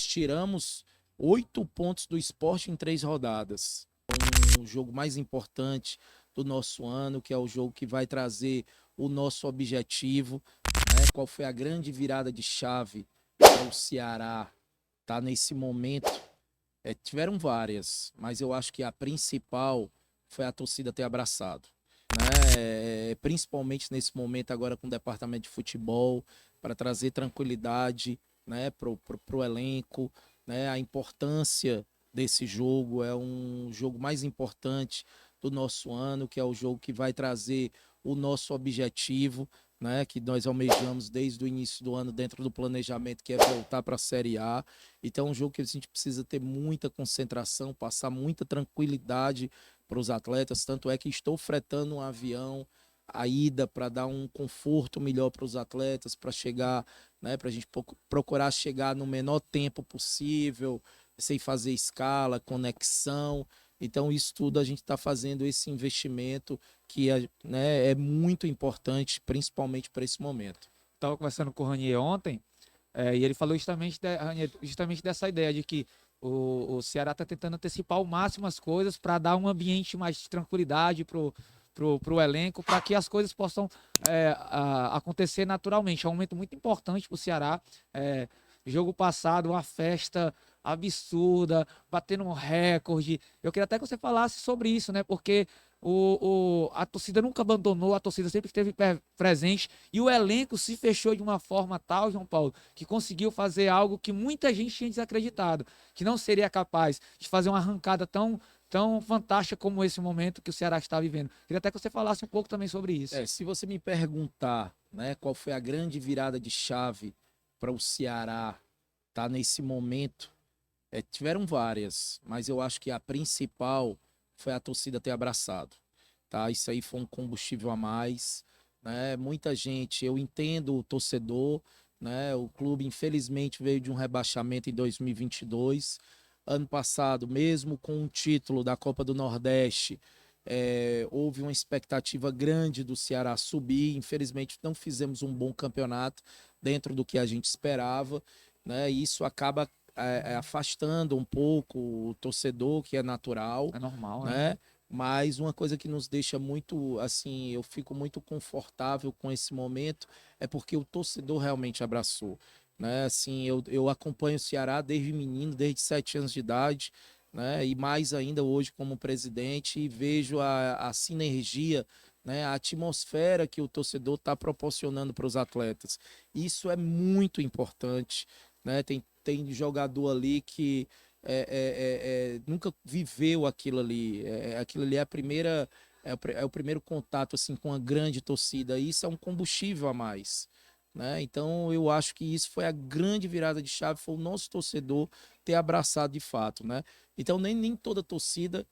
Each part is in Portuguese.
tiramos 8 pontos do Sport em 3 rodadas. O jogo mais importante do nosso ano, que é o jogo que vai trazer o nosso objetivo, né? Qual foi a grande virada de chave para o Ceará tá nesse momento? Tiveram várias, mas eu acho que a principal foi a torcida ter abraçado, né? Principalmente nesse momento agora com o departamento de futebol, para trazer tranquilidade, né, pro elenco, né? A importância desse jogo é um jogo mais importante do nosso ano, que é o jogo que vai trazer o nosso objetivo, né, que nós almejamos desde o início do ano dentro do planejamento, que é voltar para a Série A. Então é um jogo que a gente precisa ter muita concentração, passar muita tranquilidade para os atletas, tanto é que estou fretando um avião a ida para dar um conforto melhor para os atletas, para chegar, né, para a gente procurar chegar no menor tempo possível, sem fazer escala, conexão. Então, isso tudo a gente está fazendo esse investimento que né, é muito importante, principalmente para esse momento. Estava conversando com o Ranier ontem, e ele falou justamente dessa ideia de que o Ceará está tentando antecipar ao máximo as coisas para dar um ambiente mais de tranquilidade pro elenco, para que as coisas possam acontecer naturalmente. É um momento muito importante para o Ceará. Jogo passado, uma festa absurda, batendo um recorde. Eu queria até que você falasse sobre isso, né? Porque a torcida nunca abandonou, a torcida sempre esteve presente e o elenco se fechou de uma forma tal, João Paulo, que conseguiu fazer algo que muita gente tinha desacreditado, que não seria capaz de fazer uma arrancada tão fantástica como esse momento que o Ceará está vivendo. Queria até que você falasse um pouco também sobre isso. Se você me perguntar, né, qual foi a grande virada de chave para o Ceará tá nesse momento, tiveram várias, mas eu acho que a principal foi a torcida ter abraçado, tá? Isso aí foi um combustível a mais, né? Muita gente, eu entendo o torcedor, né? O clube infelizmente veio de um rebaixamento em 2022. Ano passado, mesmo com o título da Copa do Nordeste, houve uma expectativa grande do Ceará subir. Infelizmente, não fizemos um bom campeonato dentro do que a gente esperava, né? E isso acaba afastando um pouco o torcedor, que é natural, É normal, né? né? Mas uma coisa que nos deixa muito, assim, eu fico muito confortável com esse momento, é porque o torcedor realmente abraçou, né? Assim, eu acompanho o Ceará desde menino, desde 7 anos de idade, né? E mais ainda hoje como presidente, e vejo a sinergia, né? A atmosfera que o torcedor está proporcionando para os atletas. Isso é muito importante, né? Tem jogador ali que nunca viveu aquilo ali. Aquilo ali é a primeira, é o primeiro contato assim com a grande torcida. Isso é um combustível a mais, né? Então eu acho que isso foi a grande virada de chave, foi o nosso torcedor ter abraçado de fato, né? Então nem toda torcida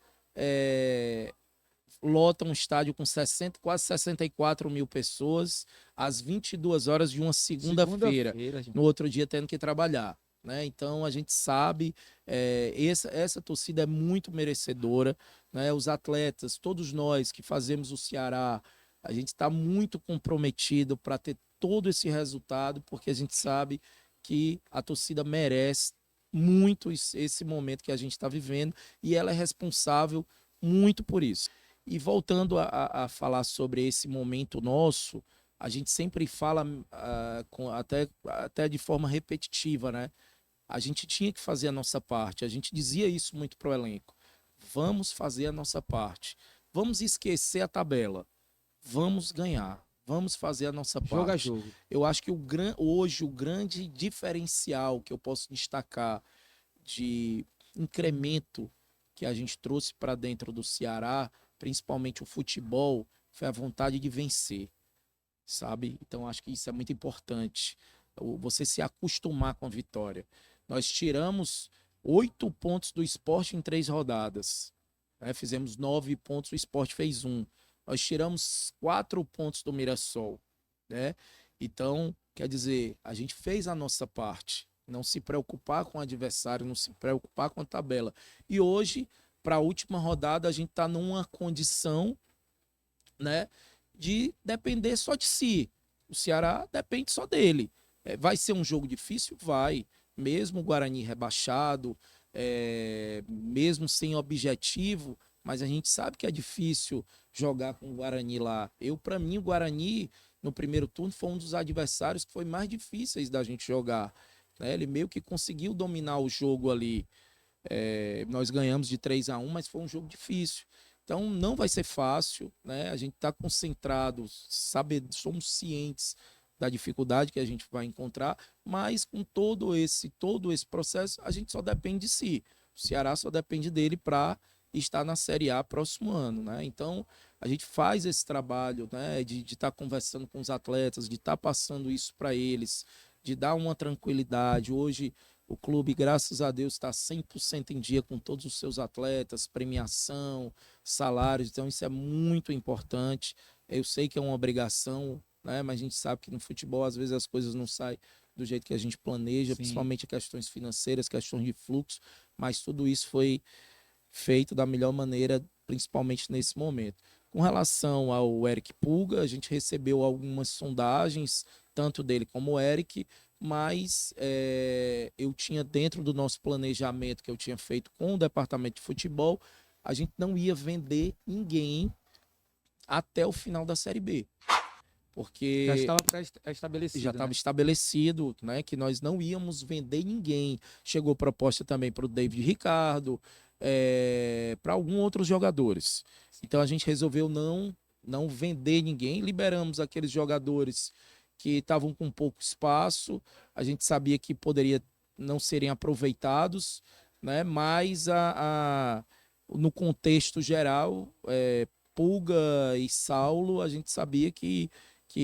lota um estádio com 60, quase 64 mil pessoas às 22 horas de uma segunda-feira, Segunda-feira, gente. no outro dia tendo que trabalhar, né? Então a gente sabe, essa torcida é muito merecedora, né? Os atletas, todos nós que fazemos o Ceará, a gente está muito comprometido para ter todo esse resultado, porque a gente sabe que a torcida merece muito esse momento que a gente está vivendo e ela é responsável muito por isso. E voltando a falar sobre esse momento nosso, a gente sempre fala até de forma repetitiva, né? A gente tinha que fazer a nossa parte. A gente dizia isso muito pro elenco. Vamos fazer a nossa parte. Vamos esquecer a tabela. Vamos ganhar. Vamos fazer a nossa Jogo a parte. jogo. Eu acho que hoje o grande diferencial que eu posso destacar de incremento que a gente trouxe para dentro do Ceará, principalmente o futebol, foi a vontade de vencer, sabe? Então acho que isso é muito importante, você se acostumar com a vitória. Nós tiramos 8 pontos do Sport em 3 rodadas, né? Fizemos 9 pontos, o Sport fez um. Nós tiramos 4 pontos do Mirassol, né? Então, quer dizer, a gente fez a nossa parte. Não se preocupar com o adversário, não se preocupar com a tabela. E hoje, para a última rodada, a gente está numa condição, né, de depender só de si. O Ceará depende só dele. Vai ser um jogo difícil? Vai. mesmo o Guarani rebaixado, mesmo sem objetivo, mas a gente sabe que é difícil jogar com o Guarani lá. Para mim, o Guarani, no primeiro turno, foi um dos adversários que foi mais difíceis da gente jogar, né? Ele meio que conseguiu dominar o jogo ali. Nós ganhamos de 3-1, mas foi um jogo difícil. Então não vai ser fácil, né? A gente está concentrado, somos cientes da dificuldade que a gente vai encontrar, mas com todo esse processo, a gente só depende de si. O Ceará só depende dele para estar na Série A próximo ano, né? Então a gente faz esse trabalho, né? De estar conversando com os atletas, de estar passando isso para eles, de dar uma tranquilidade. Hoje o clube, graças a Deus, está 100% em dia com todos os seus atletas, premiação, salários, então isso é muito importante. Eu sei que é uma obrigação, né? Mas a gente sabe que no futebol, às vezes, as coisas não saem do jeito que a gente planeja, Sim. principalmente questões financeiras, questões de fluxo, mas tudo isso foi feito da melhor maneira, principalmente nesse momento. Com relação ao Eric Pulga, a gente recebeu algumas sondagens, tanto dele como o Eric, mas eu tinha dentro do nosso planejamento que eu tinha feito com o departamento de futebol, a gente não ia vender ninguém até o final da Série B. Porque Já estava pré-estabelecido, já estava né? estabelecido, né, que nós não íamos vender ninguém. Chegou proposta também para o David Ricardo, para alguns outros jogadores. Então a gente resolveu não vender ninguém, liberamos aqueles jogadores que estavam com pouco espaço. A gente sabia que poderia não serem aproveitados, né? Mas no contexto geral, Pulga e Saulo, a gente sabia que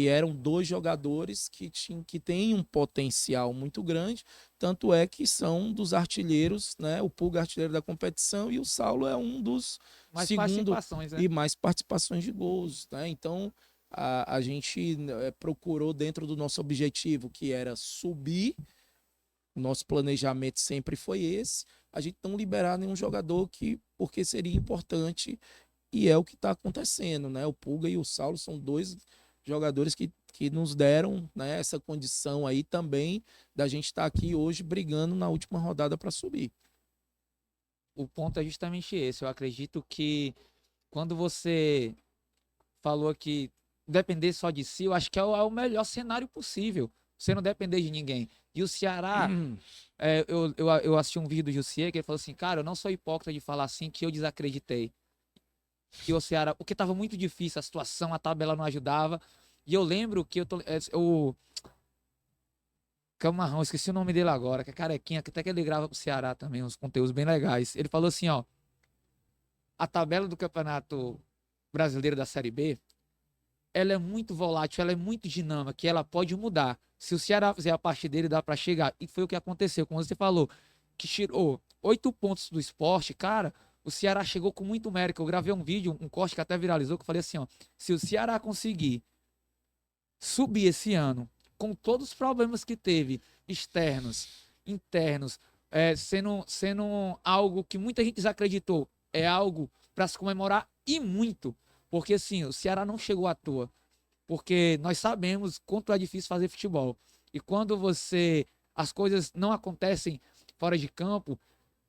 eram dois jogadores que têm um potencial muito grande, tanto é que são dos artilheiros, né? O Pulga é artilheiro da competição e o Saulo é um dos Mais segundo participações, né? e mais participações de gols, né? Então a gente procurou dentro do nosso objetivo, que era subir, o nosso planejamento sempre foi esse, a gente não liberar nenhum jogador porque seria importante e é o que está acontecendo, né? O Pulga e o Saulo são dois jogadores que nos deram, né, essa condição aí também da gente estar aqui hoje brigando na última rodada para subir. O ponto é justamente esse. Eu acredito que quando você falou que depender só de si, eu acho que é o melhor cenário possível. Você não depender de ninguém. E o Ceará, eu assisti um vídeo do Jussier que ele falou assim, cara, eu não sou hipócrita de falar assim que eu desacreditei. Que o Ceará, porque tava muito difícil a situação, a tabela não ajudava. E eu lembro que o Camarrão, esqueci o nome dele agora, que é carequinha, que até que ele grava pro Ceará também, uns conteúdos bem legais. Ele falou assim, ó, a tabela do Campeonato Brasileiro da Série B, ela é muito volátil, ela é muito dinâmica, que ela pode mudar. Se o Ceará fizer a parte dele, dá para chegar. E foi o que aconteceu, como você falou, que tirou 8 pontos do Sport, cara, o Ceará chegou com muito mérito. Eu gravei um vídeo, um corte que até viralizou, que eu falei assim, ó, se o Ceará conseguir subir esse ano, com todos os problemas que teve, externos, internos, sendo algo que muita gente desacreditou, é algo para se comemorar e muito, porque assim, o Ceará não chegou à toa, porque nós sabemos quanto é difícil fazer futebol. E quando as coisas não acontecem fora de campo,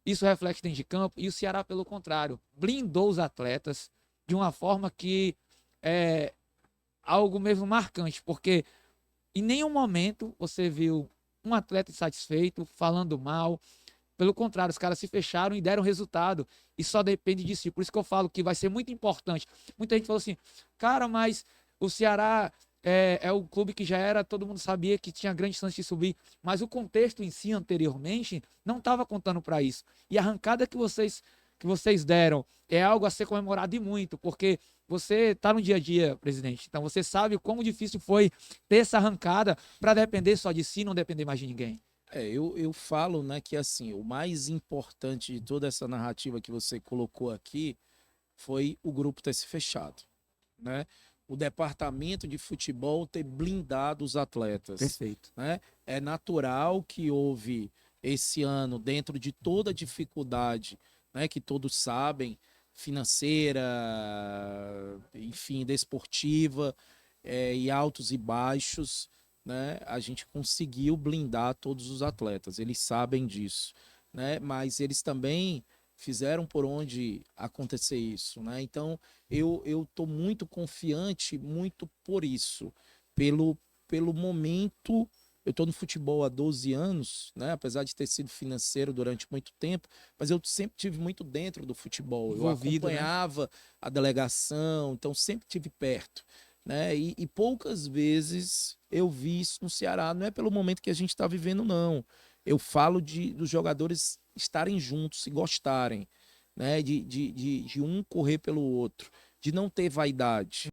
isso reflete dentro de campo, e o Ceará, pelo contrário, blindou os atletas de uma forma que é algo mesmo marcante, porque em nenhum momento você viu um atleta insatisfeito, falando mal. Pelo contrário, os caras se fecharam e deram resultado. E só depende de si. Por isso que eu falo que vai ser muito importante. Muita gente falou assim, cara, mas o Ceará é o clube que já era, todo mundo sabia que tinha grande chance de subir. Mas o contexto em si, anteriormente, não estava contando para isso. E a arrancada que vocês deram é algo a ser comemorado e muito, porque você está no dia a dia, presidente. Então você sabe como difícil foi ter essa arrancada para depender só de si, não depender mais de ninguém. Eu falo, né, que assim, o mais importante de toda essa narrativa que você colocou aqui foi o grupo ter se fechado, né? O departamento de futebol ter blindado os atletas, Perfeito. né? É natural que houve esse ano, dentro de toda a dificuldade, né, que todos sabem, financeira, enfim, desportiva, e altos e baixos, né, a gente conseguiu blindar todos os atletas. Eles sabem disso, né? Mas eles também fizeram por onde acontecer isso, né? Então eu estou muito confiante, muito por isso, pelo momento. Eu estou no futebol há 12 anos, né? Apesar de ter sido financeiro durante muito tempo, mas eu sempre tive muito dentro do futebol. Eu Envolvido, né? acompanhava a delegação, então sempre tive perto, né? E poucas vezes eu vi isso no Ceará. Não é pelo momento que a gente está vivendo, não. Eu falo dos jogadores estarem juntos, se gostarem, né? De um correr pelo outro, de não ter vaidade.